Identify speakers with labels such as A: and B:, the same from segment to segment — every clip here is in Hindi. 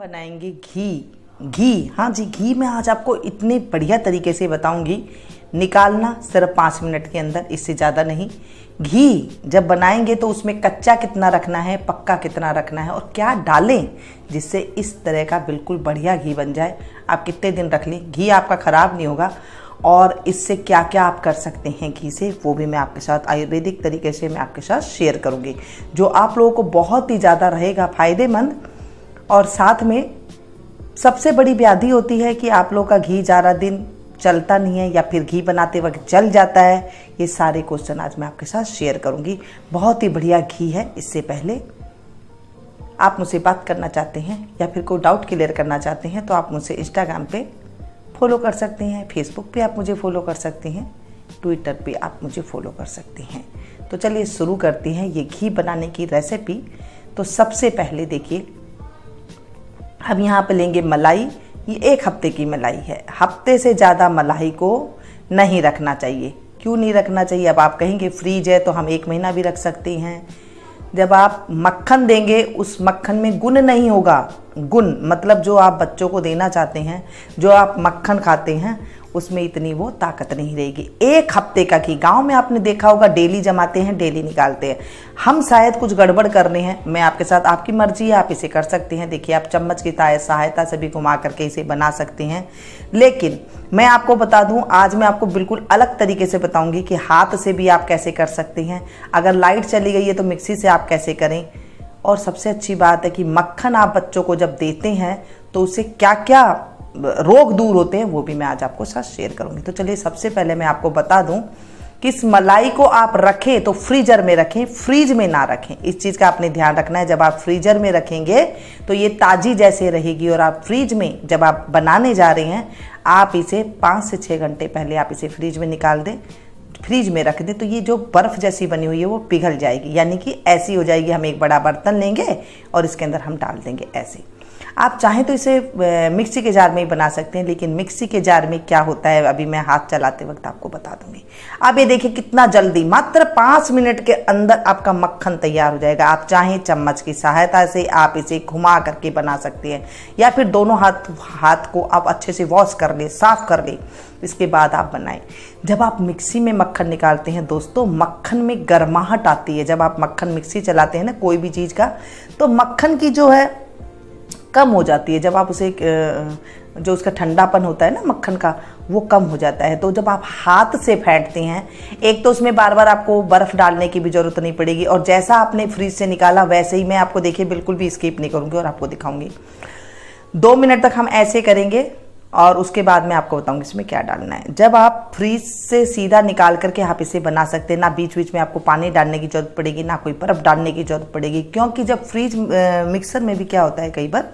A: बनाएंगे घी। हाँ जी, घी मैं आज आपको इतने बढ़िया तरीके से बताऊंगी। निकालना सिर्फ 5 मिनट के अंदर, इससे ज़्यादा नहीं। घी जब बनाएंगे तो उसमें कच्चा कितना रखना है, पक्का कितना रखना है और क्या डालें जिससे इस तरह का बिल्कुल बढ़िया घी बन जाए। आप कितने दिन रख लें, घी आपका ख़राब नहीं होगा। और इससे क्या क्या आप कर सकते हैं घी से, वो भी मैं आपके साथ आयुर्वेदिक तरीके से मैं आपके साथ शेयर करूँगी, जो आप लोगों को बहुत ही ज़्यादा रहेगा फ़ायदेमंद। और साथ में सबसे बड़ी व्याधि होती है कि आप लोग का घी ज़्यादा दिन चलता नहीं है या फिर घी बनाते वक्त जल जाता है। ये सारे क्वेश्चन आज मैं आपके साथ शेयर करूंगी। बहुत ही बढ़िया घी है। इससे पहले आप मुझसे बात करना चाहते हैं या फिर कोई डाउट क्लियर करना चाहते हैं तो आप मुझसे इंस्टाग्राम पे फॉलो कर सकते हैं, फेसबुक पे आप मुझे फॉलो कर सकते हैं, ट्विटर पे आप मुझे फॉलो कर सकते हैं। तो चलिए शुरू करते हैं ये घी बनाने की रेसिपी। तो सबसे पहले देखिए, हम यहाँ पे लेंगे मलाई। ये 1 हफ्ते की मलाई है। हफ्ते से ज़्यादा मलाई को नहीं रखना चाहिए। क्यों नहीं रखना चाहिए? अब आप कहेंगे फ्रीज है तो हम 1 महीना भी रख सकते हैं। जब आप मक्खन देंगे उस मक्खन में गुण नहीं होगा। गुण मतलब जो आप बच्चों को देना चाहते हैं, जो आप मक्खन खाते हैं, उसमें इतनी वो ताकत नहीं रहेगी। 1 हफ्ते का घी गांव में आपने देखा होगा, डेली जमाते हैं, डेली निकालते हैं। हम शायद कुछ गड़बड़ कर रहे हैं। मैं आपके साथ, आपकी मर्जी है, आप इसे कर सकते हैं। देखिए, आप चम्मच की सहायता से भी घुमा करके इसे बना सकते हैं। लेकिन मैं आपको बता दूं, आज मैं आपको बिल्कुल अलग तरीके से बताऊंगी कि हाथ से भी आप कैसे कर सकते हैं। अगर लाइट चली गई है तो मिक्सी से आप कैसे करें। और सबसे अच्छी बात है कि मक्खन आप बच्चों को जब देते हैं तो उससे क्या क्या रोग दूर होते हैं, वो भी मैं आज आपको साथ शेयर करूंगी। तो चलिए, सबसे पहले मैं आपको बता दूं कि इस मलाई को आप रखें तो फ्रीजर में रखें, फ्रीज में ना रखें। इस चीज़ का आपने ध्यान रखना है। जब आप फ्रीजर में रखेंगे तो ये ताज़ी जैसे रहेगी। और आप फ्रीज में जब आप बनाने जा रहे हैं, आप इसे 5 से 6 घंटे पहले आप इसे फ्रीज में निकाल दें, फ्रीज में रख दें। तो ये जो बर्फ़ जैसी बनी हुई है वो पिघल जाएगी, यानी कि ऐसी हो जाएगी। हम एक बड़ा बर्तन लेंगे और इसके अंदर हम डाल देंगे ऐसे। आप चाहें तो इसे मिक्सी के जार में ही बना सकते हैं, लेकिन मिक्सी के जार में क्या होता है अभी मैं हाथ चलाते वक्त आपको बता दूंगी। अब ये देखिए कितना जल्दी, मात्र 5 मिनट के अंदर आपका मक्खन तैयार हो जाएगा। आप चाहें चम्मच की सहायता से आप इसे घुमा करके बना सकते हैं, या फिर दोनों हाथ को आप अच्छे से वॉश कर ले, साफ कर ले, इसके बाद आप बनाएं। जब आप मिक्सी में मक्खन निकालते हैं दोस्तों, मक्खन में गर्माहट आती है। जब आप मक्खन मिक्सी चलाते हैं ना कोई भी चीज़ का, तो मक्खन की जो है कम हो जाती है। जब आप उसे जो उसका ठंडापन होता है ना मक्खन का, वो कम हो जाता है। तो जब आप हाथ से फेंटते हैं, एक तो उसमें बार बार आपको बर्फ़ डालने की भी ज़रूरत नहीं पड़ेगी। और जैसा आपने फ्रीज से निकाला वैसे ही मैं आपको, देखिए, बिल्कुल भी स्किप नहीं करूँगी और आपको दिखाऊंगी। 2 मिनट तक हम ऐसे करेंगे और उसके बाद मैं आपको बताऊंगी इसमें क्या डालना है। जब आप फ्रीज से सीधा निकाल करके आप इसे बना सकते हैं, ना बीच बीच में आपको पानी डालने की जरूरत पड़ेगी, ना कोई बर्फ़ डालने की जरूरत पड़ेगी। क्योंकि जब फ्रीज मिक्सर में भी क्या होता है, कई बार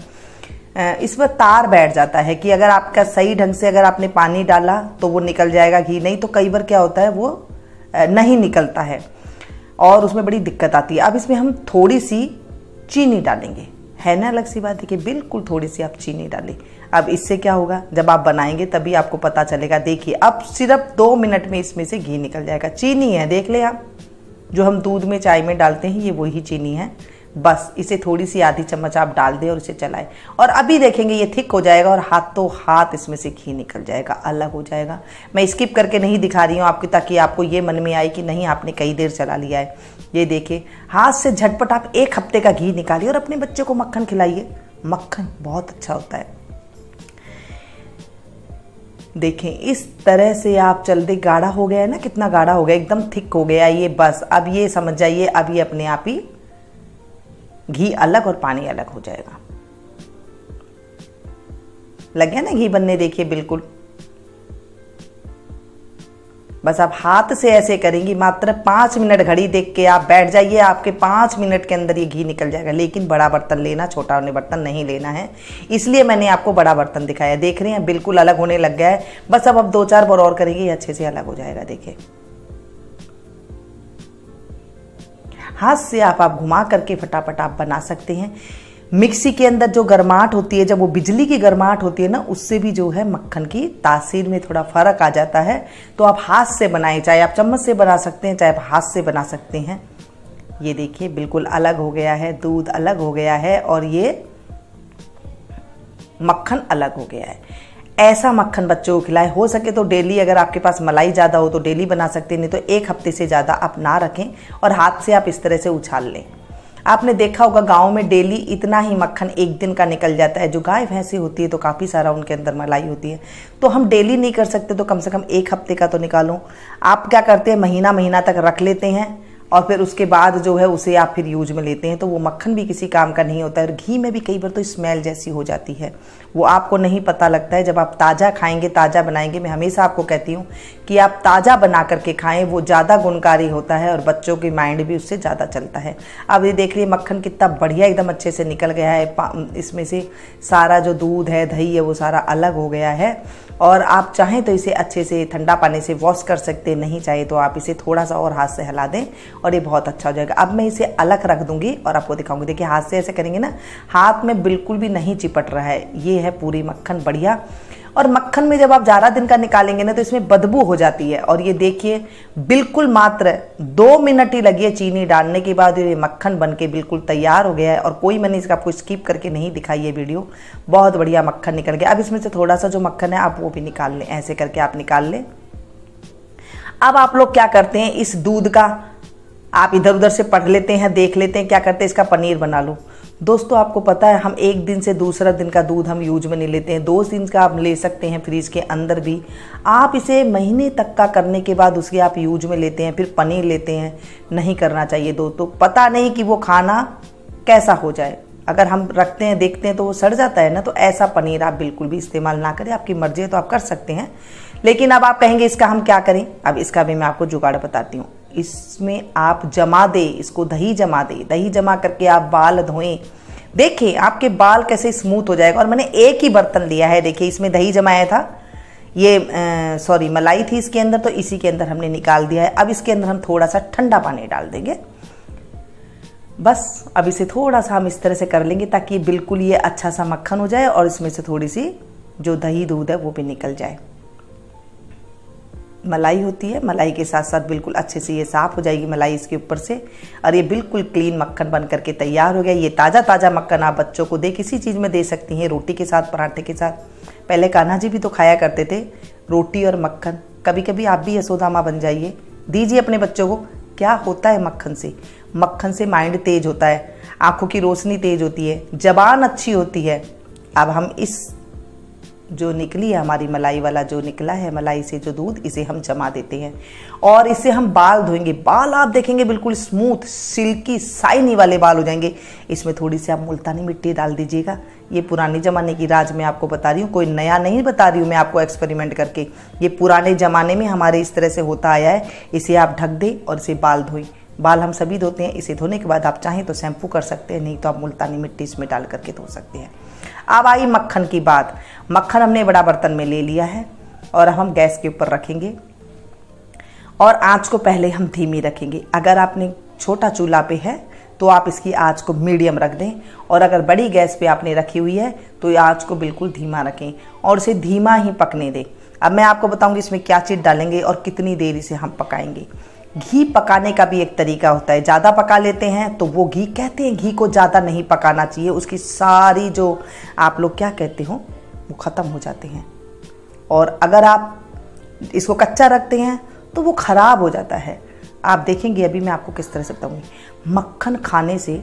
A: इसमें तार बैठ जाता है कि अगर आपका सही ढंग से अगर आपने पानी डाला तो वो निकल जाएगा घी, नहीं तो कई बार क्या होता है वो नहीं निकलता है और उसमें बड़ी दिक्कत आती है। अब इसमें हम थोड़ी सी चीनी डालेंगे, है ना, अलग सी बात। देखिए, बिल्कुल थोड़ी सी आप चीनी डालें। अब इससे क्या होगा, जब आप बनाएंगे तभी आपको पता चलेगा। देखिए, अब सिर्फ 2 मिनट में इसमें से घी निकल जाएगा। चीनी है, देख ले आप, जो हम दूध में चाय में डालते हैं, ये वही चीनी है। बस इसे थोड़ी सी आधी चम्मच आप डाल दें और इसे चलाएं। और अभी देखेंगे ये थिक हो जाएगा और हाथों हाथ इसमें से घी निकल जाएगा, अलग हो जाएगा। मैं स्किप करके नहीं दिखा रही हूँ आपकी, ताकि आपको ये मन में आए कि नहीं आपने कई देर चला लिया है। ये देखिए, हाथ से झटपट आप 1 हफ्ते का घी निकालिए और अपने बच्चे को मक्खन खिलाइए। मक्खन बहुत अच्छा होता है। देखें, इस तरह से आप चलते, गाढ़ा हो गया है ना, कितना गाढ़ा हो गया, एकदम थिक हो गया ये। बस अब ये समझ जाइए, अब ये अपने आप ही घी अलग और पानी अलग हो जाएगा। लग गया ना घी बनने, देखिए बिल्कुल। बस आप हाथ से ऐसे करेंगी, मात्र 5 मिनट घड़ी देख के आप बैठ जाइए, आपके 5 मिनट के अंदर ये घी निकल जाएगा। लेकिन बड़ा बर्तन लेना, छोटा बर्तन नहीं लेना है, इसलिए मैंने आपको बड़ा बर्तन दिखाया। देख रहे हैं बिल्कुल अलग होने लग गया है। बस अब 2-4 बार और करेंगे, ये अच्छे से अलग हो जाएगा। देखिए, हाथ से आप घुमा करके फटाफट आप बना सकते हैं। मिक्सी के अंदर जो गर्माहट होती है, जब वो बिजली की गर्माहट होती है ना, उससे भी जो है मक्खन की तासीर में थोड़ा फर्क आ जाता है। तो आप हाथ से बनाएं, चाहे आप चम्मच से बना सकते हैं, चाहे आप हाथ से बना सकते हैं। ये देखिए बिल्कुल अलग हो गया है, दूध अलग हो गया है और ये मक्खन अलग हो गया है। ऐसा मक्खन बच्चों को खिलाएं। हो सके तो डेली, अगर आपके पास मलाई ज़्यादा हो तो डेली बना सकते हैं, नहीं तो 1 हफ्ते से ज़्यादा आप ना रखें और हाथ से आप इस तरह से उछाल लें। आपने देखा होगा गांव में डेली इतना ही मक्खन एक दिन का निकल जाता है। जो गाय भैंसी होती है तो काफ़ी सारा उनके अंदर मलाई होती है, तो हम डेली नहीं कर सकते, तो कम से कम 1 हफ्ते का तो निकालो। आप क्या करते हैं, महीना महीना तक रख लेते हैं और फिर उसके बाद जो है उसे आप फिर यूज में लेते हैं, तो वो मक्खन भी किसी काम का नहीं होता है। और घी में भी कई बार तो स्मेल जैसी हो जाती है, वो आपको नहीं पता लगता है। जब आप ताज़ा खाएंगे, ताज़ा बनाएंगे, मैं हमेशा आपको कहती हूँ कि आप ताज़ा बना करके खाएं, वो ज़्यादा गुणकारी होता है और बच्चों की माइंड भी उससे ज़्यादा चलता है। अब ये देख लीजिए मक्खन कितना बढ़िया एकदम अच्छे से निकल गया है। इसमें से सारा जो दूध है, दही है, वो सारा अलग हो गया है। और आप चाहें तो इसे अच्छे से ठंडा पानी से वॉश कर सकते हैं, नहीं चाहे तो आप इसे थोड़ा सा और हाथ से हिला दें और ये बहुत अच्छा हो जाएगा। अब मैं इसे अलग रख दूंगी और आपको दिखाऊंगी। देखिए हाथ से ऐसे करेंगे ना, हाथ में बिल्कुल भी नहीं चिपट रहा है। ये है पूरी मक्खन बढ़िया। और मक्खन में जब आप ज़्यादा दिन का निकालेंगे ना तो इसमें बदबू हो जाती है। और ये देखिए बिल्कुल मात्र 2 मिनट ही लगी है चीनी डालने के बाद ये मक्खन बनके बिल्कुल तैयार हो गया है। और कोई मैंने इसका आपको स्किप करके नहीं दिखाई है वीडियो, बहुत बढ़िया मक्खन निकल गया। अब इसमें से थोड़ा सा जो मक्खन है आप वो भी निकाल लें, ऐसे करके आप निकाल लें। अब आप लोग क्या करते हैं, इस दूध का आप इधर उधर से पढ़ लेते हैं, देख लेते हैं, क्या करते हैं इसका पनीर बना लो। दोस्तों आपको पता है हम 1 दिन से दूसरा दिन का दूध हम यूज में नहीं लेते हैं, 2 दिन का आप ले सकते हैं फ्रीज के अंदर भी। आप इसे महीने तक का करने के बाद उसके आप यूज में लेते हैं, फिर पनीर लेते हैं। नहीं करना चाहिए दोस्तों, पता नहीं कि वो खाना कैसा हो जाए। अगर हम रखते हैं देखते हैं तो वो सड़ जाता है ना, तो ऐसा पनीर आप बिल्कुल भी इस्तेमाल ना करें। आपकी मर्जी है तो आप कर सकते हैं, लेकिन अब आप कहेंगे इसका हम क्या करें। अब इसका भी मैं आपको जुगाड़ बताती हूँ। इसमें आप जमा दे, इसको दही जमा दे, दही जमा करके आप बाल धोएं। देखिए आपके बाल कैसे स्मूथ हो जाएगा। और मैंने एक ही बर्तन लिया है, देखिए इसमें दही जमाया था, ये सॉरी मलाई थी इसके अंदर, तो इसी के अंदर हमने निकाल दिया है। अब इसके अंदर हम थोड़ा सा ठंडा पानी डाल देंगे बस। अब इसे थोड़ा सा हम इस तरह से कर लेंगे ताकि बिल्कुल ये अच्छा सा मक्खन हो जाए और इसमें से थोड़ी सी जो दही दूध है वो भी निकल जाए। मलाई होती है, मलाई के साथ साथ बिल्कुल अच्छे से ये साफ़ हो जाएगी मलाई इसके ऊपर से, और ये बिल्कुल क्लीन मक्खन बन करके तैयार हो गया। ये ताज़ा ताज़ा मक्खन आप बच्चों को दे किसी चीज़ में दे सकती हैं, रोटी के साथ, पराठे के साथ। पहले कान्हा जी भी तो खाया करते थे रोटी और मक्खन। कभी कभी आप भी यशोदा माँ बन जाइए, दीजिए अपने बच्चों को। क्या होता है मक्खन से, मक्खन से माइंड तेज होता है, आँखों की रोशनी तेज होती है, जबान अच्छी होती है। अब हम इस जो निकली है हमारी मलाई वाला जो निकला है, मलाई से जो दूध, इसे हम जमा देते हैं और इसे हम बाल धोएंगे। बाल आप देखेंगे बिल्कुल स्मूथ, सिल्की, शाइनी वाले बाल हो जाएंगे। इसमें थोड़ी सी आप मुल्तानी मिट्टी डाल दीजिएगा। ये पुराने ज़माने की राज मैं आपको बता रही हूँ, कोई नया नहीं बता रही हूँ मैं आपको एक्सपेरिमेंट करके। ये पुराने ज़माने में हमारे इस तरह से होता आया है। इसे आप ढक दें और इसे बाल धोएं। बाल हम सभी धोते हैं। इसे धोने के बाद आप चाहें तो शैम्पू कर सकते हैं, नहीं तो आप मुल्तानी मिट्टी इसमें डाल करके धो सकते हैं। अब आई मक्खन की बात। मक्खन हमने बड़ा बर्तन में ले लिया है और अब हम गैस के ऊपर रखेंगे और आंच को पहले हम धीमी रखेंगे। अगर आपने छोटा चूल्हा पे है तो आप इसकी आंच को मीडियम रख दें, और अगर बड़ी गैस पे आपने रखी हुई है तो ये आंच को बिल्कुल धीमा रखें और इसे धीमा ही पकने दें। अब मैं आपको बताऊंगी इसमें क्या चीज़ डालेंगे और कितनी देर इसे हम पकाएंगे। घी पकाने का भी एक तरीका होता है। ज़्यादा पका लेते हैं तो वो घी, कहते हैं घी को ज़्यादा नहीं पकाना चाहिए, उसकी सारी जो आप लोग क्या कहते हो वो ख़त्म हो जाते हैं। और अगर आप इसको कच्चा रखते हैं तो वो ख़राब हो जाता है। आप देखेंगे अभी मैं आपको किस तरह से बताऊंगी। मक्खन खाने से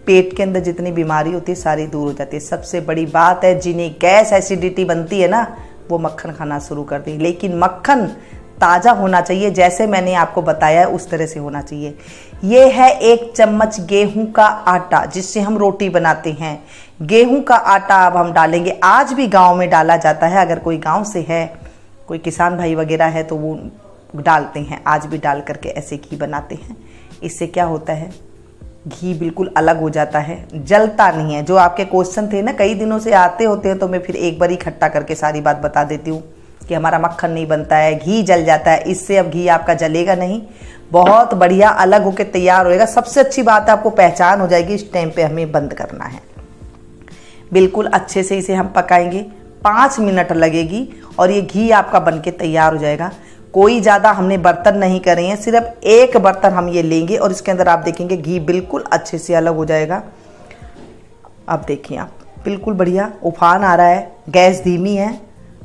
A: पेट के अंदर जितनी बीमारी होती है सारी दूर हो जाती है। सबसे बड़ी बात है, जिन्हें गैस एसिडिटी बनती है ना, वो मक्खन खाना शुरू कर दें। लेकिन मक्खन ताज़ा होना चाहिए, जैसे मैंने आपको बताया है उस तरह से होना चाहिए। ये है 1 चम्मच गेहूं का आटा जिससे हम रोटी बनाते हैं। गेहूं का आटा अब हम डालेंगे। आज भी गांव में डाला जाता है, अगर कोई गांव से है, कोई किसान भाई वगैरह है तो वो डालते हैं। आज भी डाल करके ऐसे घी बनाते हैं। इससे क्या होता है, घी बिल्कुल अलग हो जाता है, जलता नहीं है। जो आपके क्वेश्चन थे ना कई दिनों से आते होते हैं, तो मैं फिर एक बार इकट्ठा करके सारी बात बता देती हूँ कि हमारा मक्खन नहीं बनता है, घी जल जाता है। इससे अब घी आपका जलेगा नहीं, बहुत बढ़िया अलग होकर तैयार होएगा। सबसे अच्छी बात है आपको पहचान हो जाएगी इस टाइम पे हमें बंद करना है। बिल्कुल अच्छे से इसे हम पकाएंगे, 5 मिनट लगेगी और ये घी आपका बनके तैयार हो जाएगा। कोई ज़्यादा हमने बर्तन नहीं करे हैं, सिर्फ 1 बर्तन हम ये लेंगे और इसके अंदर आप देखेंगे घी बिल्कुल अच्छे से अलग हो जाएगा। अब देखिए आप बिल्कुल बढ़िया उफान आ रहा है, गैस धीमी है,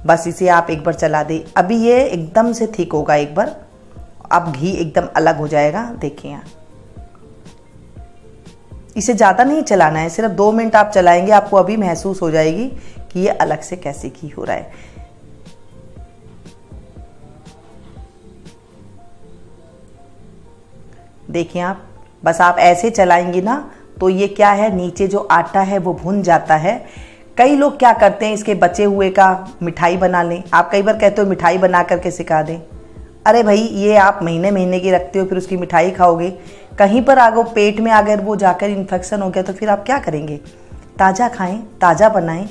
A: बस इसे आप एक बार चला दें। अभी ये एकदम से ठीक होगा एक बार, अब घी एकदम अलग हो जाएगा। देखिए यहाँ इसे ज़्यादा नहीं चलाना है, सिर्फ 2 मिनट आप चलाएंगे, आपको अभी महसूस हो जाएगी कि ये अलग से कैसे घी हो रहा है। देखिए आप, बस आप ऐसे चलाएंगे ना तो ये क्या है, नीचे जो आटा है वो भुन जाता है। कई लोग क्या करते हैं, इसके बचे हुए का मिठाई बना लें। आप कई बार कहते हो मिठाई बना करके सिखा दें। अरे भाई, ये आप महीने महीने की रखते हो, फिर उसकी मिठाई खाओगे, कहीं पर आगे पेट में अगर वो जाकर इन्फेक्शन हो गया तो फिर आप क्या करेंगे। ताज़ा खाएं, ताज़ा बनाएं,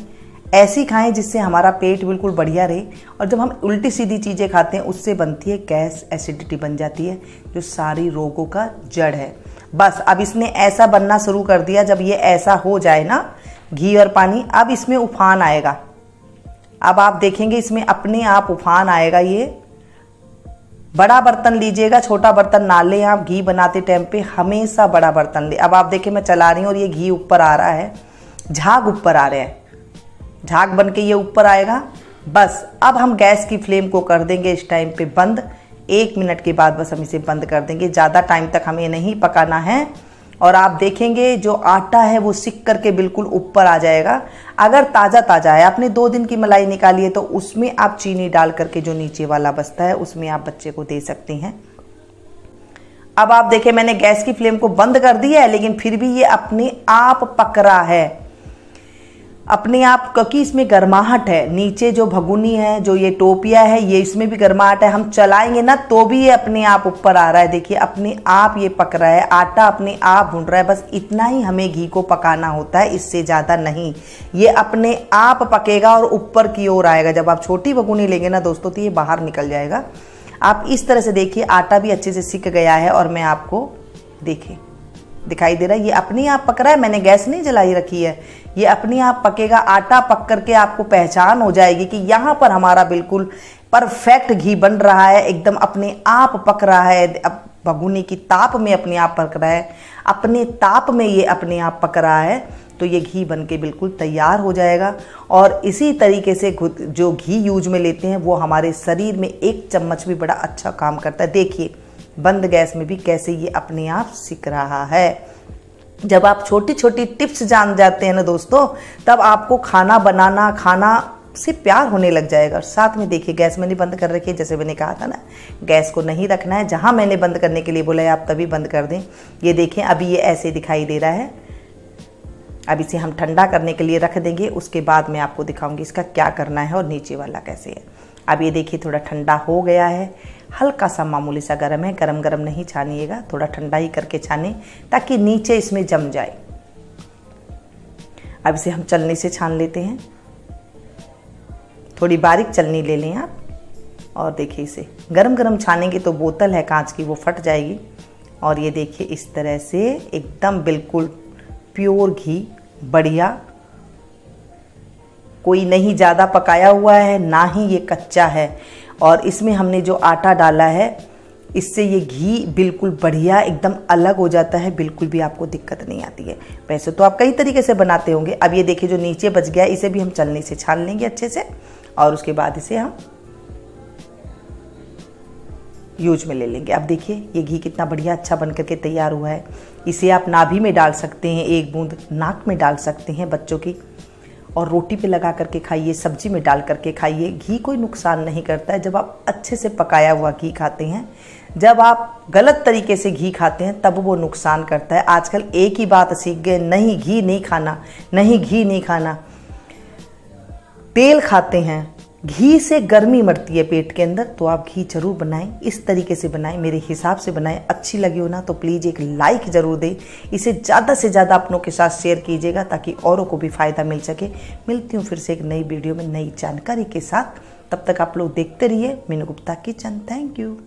A: ऐसी खाएं जिससे हमारा पेट बिल्कुल बढ़िया रहे। और जब हम उल्टी सीधी चीज़ें खाते हैं उससे बनती है गैस, एसिडिटी बन जाती है, जो सारी रोगों का जड़ है। बस अब इसने ऐसा बनना शुरू कर दिया। जब ये ऐसा हो जाए ना, घी और पानी, अब इसमें उफान आएगा। अब आप देखेंगे इसमें अपने आप उफान आएगा। ये बड़ा बर्तन लीजिएगा, छोटा बर्तन ना लें। आप घी बनाते टाइम पे हमेशा बड़ा बर्तन ले। अब आप देखें मैं चला रही हूँ और ये घी ऊपर आ रहा है, झाग ऊपर आ रहा है, झाग बन के ये ऊपर आएगा। बस अब हम गैस की फ्लेम को कर देंगे इस टाइम पे बंद। 1 मिनट के बाद बस हम इसे बंद कर देंगे, ज़्यादा टाइम तक हमें नहीं पकाना है। और आप देखेंगे जो आटा है वो सिक करके बिल्कुल ऊपर आ जाएगा। अगर ताज़ा ताज़ा है, आपने 2 दिन की मलाई निकाली है, तो उसमें आप चीनी डाल करके जो नीचे वाला बचता है उसमें आप बच्चे को दे सकती हैं। अब आप देखें मैंने गैस की फ्लेम को बंद कर दिया है, लेकिन फिर भी ये अपने आप पक रहा है अपने आप, क्योंकि इसमें गर्माहट है। नीचे जो भगुनी है, जो ये टोपिया है, ये इसमें भी गर्माहट है। हम चलाएंगे ना तो भी ये अपने आप ऊपर आ रहा है। देखिए अपने आप ये पक रहा है, आटा अपने आप भून रहा है। बस इतना ही हमें घी को पकाना होता है, इससे ज़्यादा नहीं। ये अपने आप पकेगा और ऊपर की ओर आएगा। जब आप छोटी भगुनी लेंगे ना दोस्तों तो ये बाहर निकल जाएगा। आप इस तरह से देखिए, आटा भी अच्छे से सिक गया है और मैं आपको देखिए दिखाई दे रहा है, ये अपने आप पक रहा है। मैंने गैस नहीं जलाई रखी है, ये अपने आप पकेगा। आटा पक करके आपको पहचान हो जाएगी कि यहाँ पर हमारा बिल्कुल परफेक्ट घी बन रहा है, एकदम अपने आप पक रहा है। अब भगुनी की ताप में अपने आप पक रहा है, अपने ताप में ये अपने आप पक रहा है, तो ये घी बन के बिल्कुल तैयार हो जाएगा। और इसी तरीके से जो घी यूज में लेते हैं वो हमारे शरीर में 1 चम्मच भी बड़ा अच्छा काम करता है। देखिए बंद गैस में भी कैसे ये अपने आप सिक रहा है। जब आप छोटी छोटी टिप्स जान जाते हैं ना दोस्तों, तब आपको खाना बनाना, खाना से प्यार होने लग जाएगा। और साथ में देखिए गैस मैंने बंद कर रखी है, जैसे मैंने कहा था ना, गैस को नहीं रखना है। जहां मैंने बंद करने के लिए बोला है आप तभी बंद कर दें। ये देखें अभी ये ऐसे दिखाई दे रहा है। अब इसे हम ठंडा करने के लिए रख देंगे, उसके बाद मैं आपको दिखाऊंगी इसका क्या करना है और नीचे वाला कैसे है। अब ये देखिए थोड़ा ठंडा हो गया है, हल्का सा मामूली सा गर्म है। गरम गरम नहीं छानिएगा, थोड़ा ठंडा ही करके छाने ताकि नीचे इसमें जम जाए। अब इसे हम चलनी से छान लेते हैं, थोड़ी बारीक चलनी ले लें आप। और देखिए इसे गरम गरम छानेंगे तो बोतल है कांच की, वो फट जाएगी। और ये देखिए इस तरह से एकदम बिल्कुल प्योर घी, बढ़िया, कोई नहीं ज़्यादा पकाया हुआ है ना ही ये कच्चा है। और इसमें हमने जो आटा डाला है इससे ये घी बिल्कुल बढ़िया एकदम अलग हो जाता है, बिल्कुल भी आपको दिक्कत नहीं आती है। वैसे तो आप कई तरीके से बनाते होंगे। अब ये देखिए जो नीचे बच गया इसे भी हम चलनी से छान लेंगे अच्छे से, और उसके बाद इसे हम यूज में ले लेंगे। अब देखिए ये घी कितना बढ़िया अच्छा बन करके तैयार हुआ है। इसे आप नाभि में डाल सकते हैं, 1 बूंद नाक में डाल सकते हैं बच्चों की, और रोटी पे लगा करके खाइए, सब्जी में डाल करके खाइए। घी कोई नुकसान नहीं करता है जब आप अच्छे से पकाया हुआ घी खाते हैं। जब आप गलत तरीके से घी खाते हैं तब वो नुकसान करता है। आजकल एक ही बात सीख गए, नहीं घी नहीं खाना, नहीं घी नहीं खाना। तेल खाते हैं, घी से गर्मी मरती है पेट के अंदर, तो आप घी जरूर बनाएं, इस तरीके से बनाएं, मेरे हिसाब से बनाएं। अच्छी लगी हो ना तो प्लीज़ एक लाइक ज़रूर दें, इसे ज़्यादा से ज़्यादा अपनों के साथ शेयर कीजिएगा ताकि औरों को भी फ़ायदा मिल सके। मिलती हूँ फिर से एक नई वीडियो में नई जानकारी के साथ, तब तक आप लोग देखते रहिए Meenu Gupta kitchen. Thank you.